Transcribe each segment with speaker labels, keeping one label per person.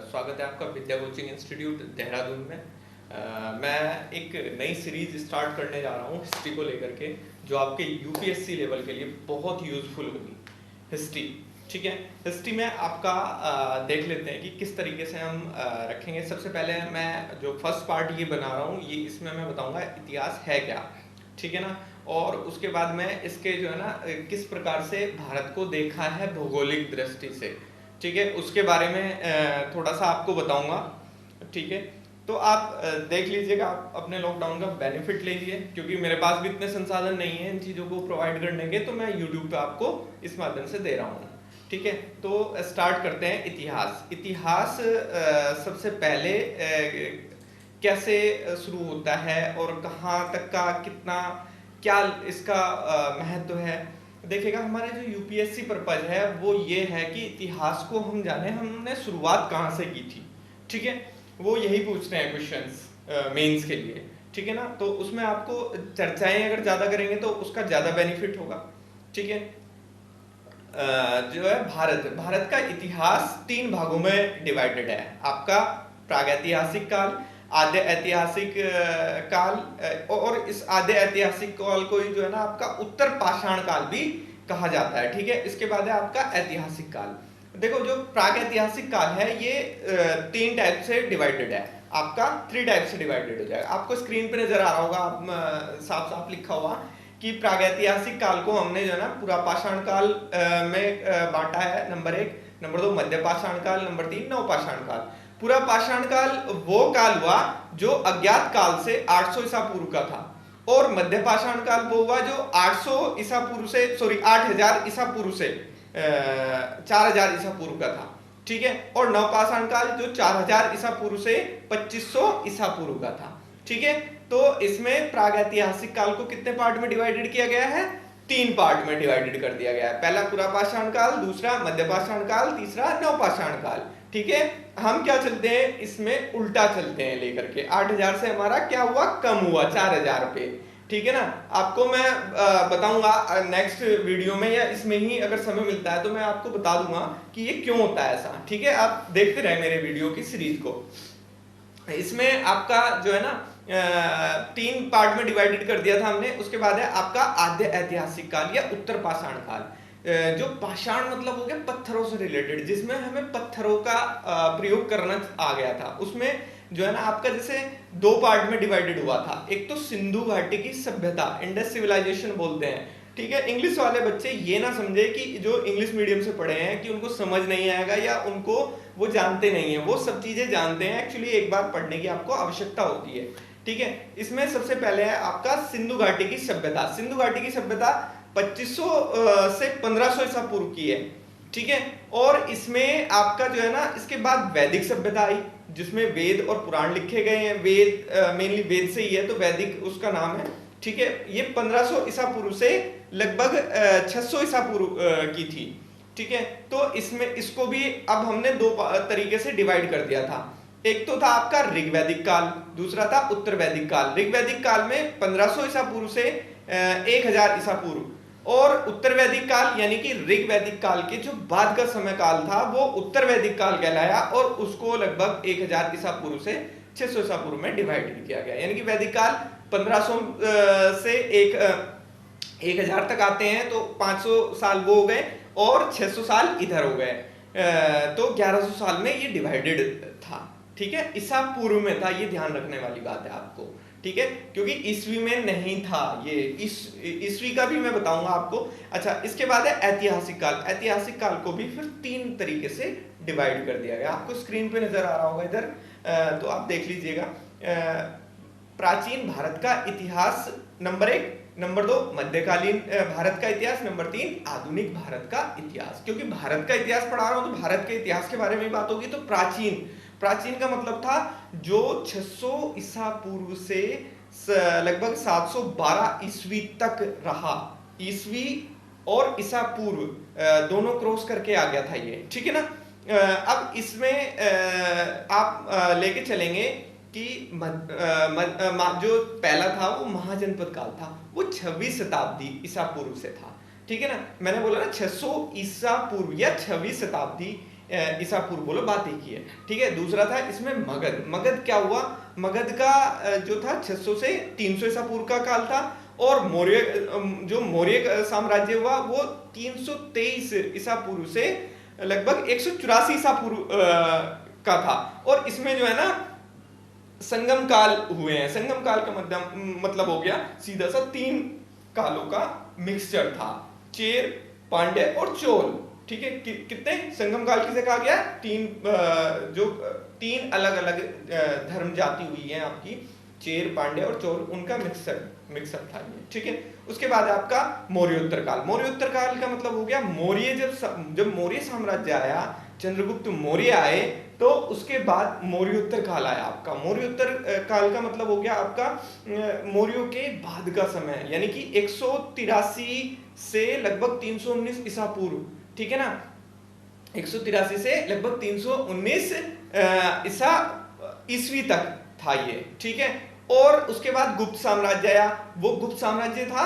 Speaker 1: स्वागत है आपका विद्या कोचिंग इंस्टीट्यूट देहरादून में। मैं एक नई सीरीज स्टार्ट करने जा रहा हूँ हिस्ट्री को लेकर के, जो आपके यूपीएससी लेवल के लिए बहुत यूजफुल होगी। हिस्ट्री, ठीक है। हिस्ट्री में आपका देख लेते हैं कि किस तरीके से हम रखेंगे। सबसे पहले मैं जो फर्स्ट पार्ट ये बना रहा हूँ, ये इसमें मैं बताऊंगा इतिहास है क्या, ठीक है ना। और उसके बाद में इसके जो है ना किस प्रकार से भारत को देखा है भौगोलिक दृष्टि से, ठीक है, उसके बारे में थोड़ा सा आपको बताऊंगा, ठीक है। तो आप देख लीजिएगा, आप अपने लॉकडाउन का बेनिफिट लीजिए, क्योंकि मेरे पास भी इतने संसाधन नहीं है इन चीज़ों को प्रोवाइड करने के, तो मैं यूट्यूब पे आपको इस माध्यम से दे रहा हूँ, ठीक है। तो स्टार्ट करते हैं। इतिहास, इतिहास सबसे पहले कैसे शुरू होता है और कहाँ तक का कितना क्या इसका महत्व है। देखिएगा, हमारे जो यूपीएससी पर्पज है वो ये है कि इतिहास को हम जाने, हमने शुरुआत कहाँ से की थी, ठीक है। वो यही पूछते हैं क्वेश्चंस मेंस के लिए, ठीक है ना। तो उसमें आपको चर्चाएं अगर ज्यादा करेंगे तो उसका ज्यादा बेनिफिट होगा, ठीक है। जो है भारत का इतिहास 3 भागों में डिवाइडेड है। आपका प्रागैतिहासिक काल, आद्य ऐतिहासिक काल, और इस आद्य ऐतिहासिक काल को ही जो है ना आपका उत्तर पाषाण काल भी कहा जाता है, ठीक है। इसके बाद है आपका ऐतिहासिक काल। देखो, जो प्रागैतिहासिक काल है ये 3 टाइप से डिवाइडेड है। आपका 3 टाइप से डिवाइडेड हो जाएगा। आपको स्क्रीन पे नजर आ रहा होगा, साफ साफ लिखा हुआ कि प्रागैतिहासिक काल को हमने जो है ना पूरा पाषाण काल में बांटा है, नंबर 1। नंबर 2 मध्य पाषाण काल, नंबर 3 नव पाषाण काल। पूरा पाषाण काल वो काल हुआ जो अज्ञात काल से 800 ईसा पूर्व का था, और मध्य पाषाण काल वो हुआ जो 800 ईसा पूर्व से 8000 ईसा पूर्व से 4000 ईसा पूर्व का था, ठीक है। और नवपाषाण काल जो 4000 ईसा पूर्व से 2500 ईसा पूर्व का था, ठीक है। तो इसमें प्रागैतिहासिक काल को कितने पार्ट में डिवाइडेड किया गया है? 3 पार्ट में डिवाइडेड कर दिया गया है। पहला पूरा पाषाण काल, दूसरा मध्य पाषाण काल, तीसरा नवपाषाण काल, ठीक है। हम क्या चलते हैं इसमें, उल्टा चलते हैं लेकर के। 8000 से हमारा क्या हुआ, कम हुआ 4000 पे, ठीक है ना। आपको मैं बताऊंगा नेक्स्ट वीडियो में, या इसमें ही अगर समय मिलता है तो मैं आपको बता दूंगा कि ये क्यों होता है ऐसा, ठीक है। आप देखते रहे मेरे वीडियो की सीरीज को। इसमें आपका जो है ना 3 पार्ट में डिवाइडेड कर दिया था हमने। उसके बाद है आपका आद्य ऐतिहासिक काल या उत्तर पाषाण काल। जो पाषाण मतलब हो गया पत्थरों से रिलेटेड, जिसमें हमें पत्थरों का प्रयोग करना आ गया था। उसमें जो है ना आपका जैसे 2 पार्ट में डिवाइडेड हुआ था। एक तो सिंधु घाटी की सभ्यता, इंडस सिविलाइजेशन बोलते हैं, ठीक है। इंग्लिश वाले बच्चे ये ना समझे कि जो इंग्लिश मीडियम से पढ़े हैं कि उनको समझ नहीं आएगा या उनको वो जानते नहीं है। वो सब चीजें जानते हैं, एक्चुअली एक बार पढ़ने की आपको आवश्यकता होती है, ठीक है। इसमें सबसे पहले है आपका सिंधु घाटी की सभ्यता। सिंधु घाटी की सभ्यता 2500 से 1500 ईसा पूर्व की है, ठीक है। और इसमें आपका जो है ना इसके बाद वैदिक सभ्यता आई, जिसमें वेद और पुराण लिखे गए हैं। वेद मेनली वेद से ही है, तो वैदिक उसका नाम है, ठीक है। ये 1500 ईसा पूर्व से लगभग 600 ईसा पूर्व की थी, ठीक है। तो इसमें इसको भी अब हमने 2 तरीके से डिवाइड कर दिया था। एक तो था आपका ऋग्वैदिक काल, दूसरा था उत्तर वैदिक काल। ऋग्वैदिक काल में 1500 ईसा पूर्व से 1000 ईसा पूर्व, और उत्तर वैदिक काल यानी कि ऋग्वैदिक काल के जो बाद का समय काल था वो उत्तर वैदिक काल कहलाया, और उसको लगभग 1000 ईसा पूर्व से 600 ईसा पूर्व में डिवाइड किया गया। यानी कि वैदिक काल 1500 से 1000 तक आते हैं, तो 500 साल वो हो गए और 600 साल इधर हो गए, तो 1100 साल में ये डिवाइडेड था, ठीक है। ईसा पूर्व में था, ये ध्यान रखने वाली बात है आपको, ठीक है, क्योंकि ईस्वी में नहीं था ये। ईस्वी का भी मैं बताऊंगा आपको। अच्छा, इसके बाद है ऐतिहासिक काल। ऐतिहासिक काल को भी फिर 3 तरीके से डिवाइड कर दिया गया। आपको स्क्रीन पे नजर आ रहा होगा इधर, तो आप देख लीजिएगा। प्राचीन भारत का इतिहास नंबर 1, नंबर 2 मध्यकालीन भारत का इतिहास, नंबर 3 आधुनिक भारत का इतिहास। क्योंकि भारत का इतिहास पढ़ा रहा हूं तो भारत के इतिहास के बारे में बात होगी। तो प्राचीन, प्राचीन का मतलब था जो 600 ईसा पूर्व से लगभग 712 ईस्वी तक रहा। ईस्वी और ईसा पूर्व दोनों क्रॉस करके आ गया था ये, ठीक है ना। अब इसमें आप लेके चलेंगे कि जो पहला था वो महाजनपद काल था, वो 26 शताब्दी ईसा पूर्व से था, ठीक है ना। मैंने बोला ना 600 ईसा पूर्व या 26 शताब्दी ईसा पूर्व, बोलो बात एक ही है, ठीक है। दूसरा था इसमें मगध। मगध क्या हुआ, मगध का जो था 600 से 300 ईसा पूर्व का काल था, और मौर्य जो मौर्य साम्राज्य हुआ वो 323 ईसा पूर्व से लगभग 184 ईसा पूर्व का था। और इसमें जो है ना संगम काल हुए हैं। संगम काल का मतलब हो गया सीधा सा 3 कालों का मिक्सचर था, चेर, पांड्य और चोल, ठीक है। कितने संगम काल किसे कहा गया, 3 अलग अलग धर्म जाति हुई है आपकी, चेर, पांड्य और चोल, उनका मिक्सअप था ये, ठीक है। उसके बाद आपका मौर्योत्तर काल। मौर्योत्तर काल का मतलब हो गया मौर्य, जब मौर्य साम्राज्य आया, चंद्रगुप्त मौर्य आए, तो उसके बाद मौर्योत्तर काल आया आपका। मौर्योत्तर काल का मतलब हो गया आपका मौर्यों के बाद का समय, यानी कि 183 से लगभग 319 ईसा पूर्व, ठीक है ना। 183 से लगभग 319 ईसा ईस्वी तक था ये, ठीक है। और उसके बाद गुप्त साम्राज्य आया। वो गुप्त साम्राज्य था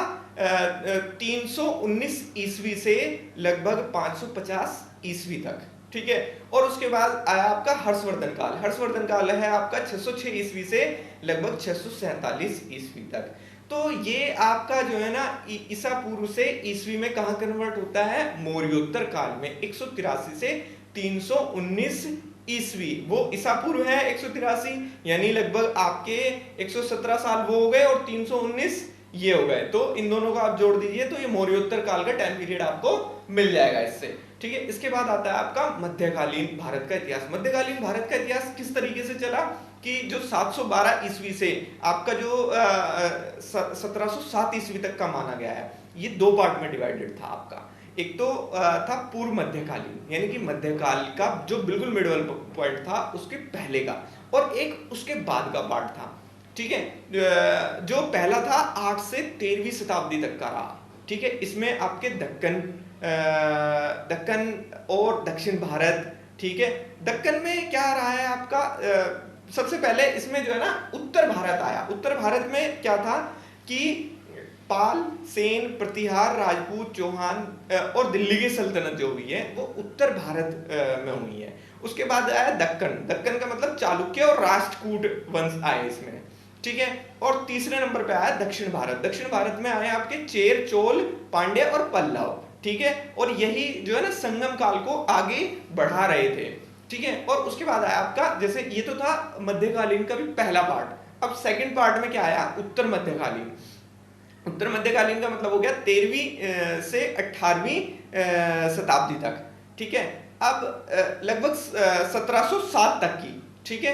Speaker 1: 319 ईस्वी से लगभग 550 ईस्वी तक, ठीक है। और उसके बाद आया आपका हर्षवर्धन काल। हर्षवर्धन काल है आपका 606 ईस्वी से लगभग 647 ईस्वी तक। तो ये आपका जो है ना ईसा पूर्व से ईस्वी में कहां कन्वर्ट होता है, मौर्योत्तर काल में। 183 से 319 ईस्वी, वो ईसा पूर्व है 183, यानी लगभग आपके 117 साल वो हो गए, और 319 ये हो गए। तो इन दोनों को आप जोड़ दीजिए तो ये मौर्योत्तर काल का टाइम पीरियड आपको मिल जाएगा इससे, ठीक है। इसके बाद आता है आपका मध्यकालीन भारत का इतिहास। मध्यकालीन भारत का इतिहास किस तरीके से चला कि जो 712 ईस्वी से आपका जो 1707 ईस्वी तक का माना गया है, ये 2 पार्ट में डिवाइडेड था आपका। एक तो था पूर्व मध्यकालीन, यानी कि मध्यकाल का जो बिल्कुल मिडल पॉइंट था उसके पहले का, और एक उसके बाद का पार्ट था, ठीक है। जो पहला था 8 से 13वीं शताब्दी तक का रहा, ठीक है। इसमें आपके दक्कन और दक्षिण भारत, ठीक है। दक्कन में क्या रहा है आपका, सबसे पहले इसमें जो है ना उत्तर भारत आया। उत्तर भारत में क्या था कि पाल, सेन, प्रतिहार, राजपूत, चौहान और दिल्ली की सल्तनत जो हुई है वो उत्तर भारत में हुई है। उसके बाद आया दक्कन। दक्कन का मतलब चालुक्य और राष्ट्रकूट वंश आए इसमें, ठीक है। और तीसरे नंबर पे आया दक्षिण भारत। दक्षिण भारत में आए आपके चेर, चोल, पांड्य और पल्लव, ठीक है। और यही जो है ना संगम काल को आगे बढ़ा रहे थे, ठीक है। और उसके बाद आया आपका, जैसे ये तो था मध्यकालीन का भी पहला पार्ट। अब सेकंड पार्ट में क्या आया, उत्तर मध्यकालीन। उत्तर मध्यकालीन का मतलब हो गया 13वीं से 18वीं शताब्दी तक, ठीक है। अब लगभग 1707 तक की, ठीक है।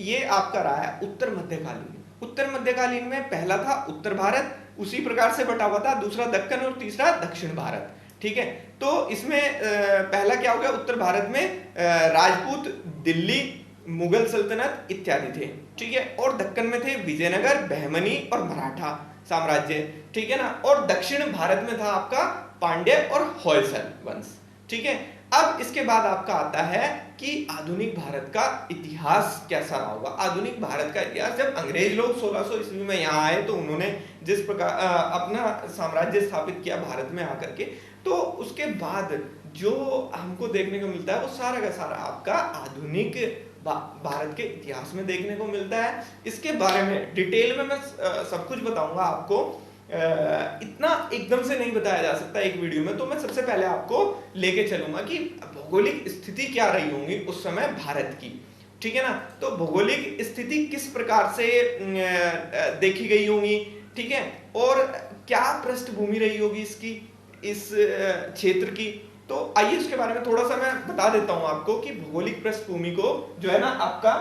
Speaker 1: ये आपका रहा है उत्तर मध्यकालीन। उत्तर मध्यकालीन में पहला था उत्तर भारत, उसी प्रकार से बटा हुआ था, दूसरा दक्कन और तीसरा दक्षिण भारत, ठीक है। तो इसमें पहला क्या हो गया, उत्तर भारत में राजपूत, दिल्ली, मुगल सल्तनत इत्यादि थे, ठीक है। और दक्कन में थे विजयनगर, बहमनी और मराठा साम्राज्य, ठीक है ना। और दक्षिण भारत में था आपका पांड्य और होयसल वंश, ठीक है। अब इसके बाद आपका आता है कि आधुनिक भारत का इतिहास कैसा रहा होगा। आधुनिक भारत का इतिहास, जब अंग्रेज लोग 1600 ईस्वी में यहाँ आए तो उन्होंने जिस प्रकार अपना साम्राज्य स्थापित किया भारत में आकर के, तो उसके बाद जो हमको देखने को मिलता है वो सारा का सारा आपका आधुनिक भारत के इतिहास में देखने को मिलता है। इसके बारे में डिटेल में मैं सब कुछ बताऊंगा आपको, इतना एकदम से नहीं बताया जा सकता एक वीडियो में। तो मैं सबसे पहले आपको लेके चलूंगा कि भौगोलिक स्थिति क्या रही होंगी उस समय भारत की, ठीक है ना। तो भौगोलिक स्थिति किस प्रकार से देखी गई होंगी, ठीक है, और क्या पृष्ठभूमि रही होगी इसकी, इस क्षेत्र की। तो आइए उसके बारे में थोड़ा सा मैं बता देता हूं आपको कि भौगोलिक पृष्ठभूमि को जो है ना आपका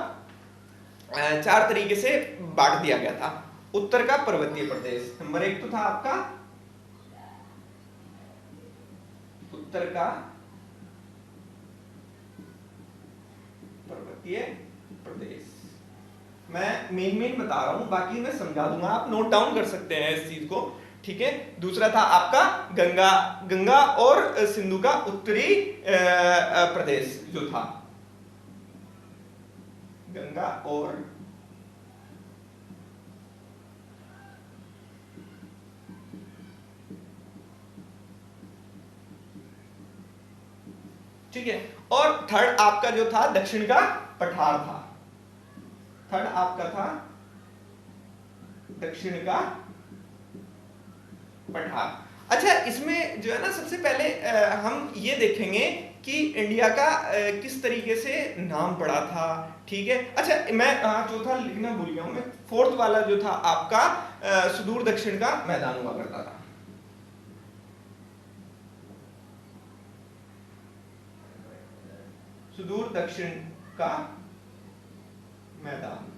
Speaker 1: 4 तरीके से बांट दिया गया था। उत्तर का पर्वतीय प्रदेश, नंबर 1 तो था आपका उत्तर का पर्वतीय प्रदेश। मैं मेन बता रहा हूं, बाकी मैं समझा दूंगा, आप नोट डाउन कर सकते हैं इस चीज को, ठीक है। दूसरा था आपका गंगा और सिंधु का उत्तरी प्रदेश जो था, गंगा और ठीक है। और थर्ड आपका जो था दक्षिण का पठार था, थर्ड आपका था दक्षिण का पठार। अच्छा, इसमें जो है ना सबसे पहले हम ये देखेंगे कि इंडिया का किस तरीके से नाम पड़ा था, ठीक है। अच्छा, मैं चौथा लिखना भूल गया हूं, मैं फोर्थ वाला जो था आपका सुदूर दक्षिण का मैदान हुआ करता था। सुदूर दक्षिण का मैदान,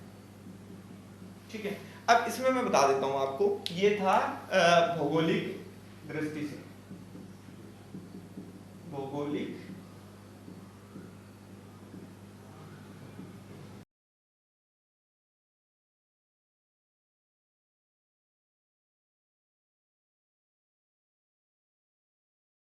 Speaker 1: ठीक है। अब इसमें मैं बता देता हूं आपको, ये था भौगोलिक दृष्टि से, भौगोलिक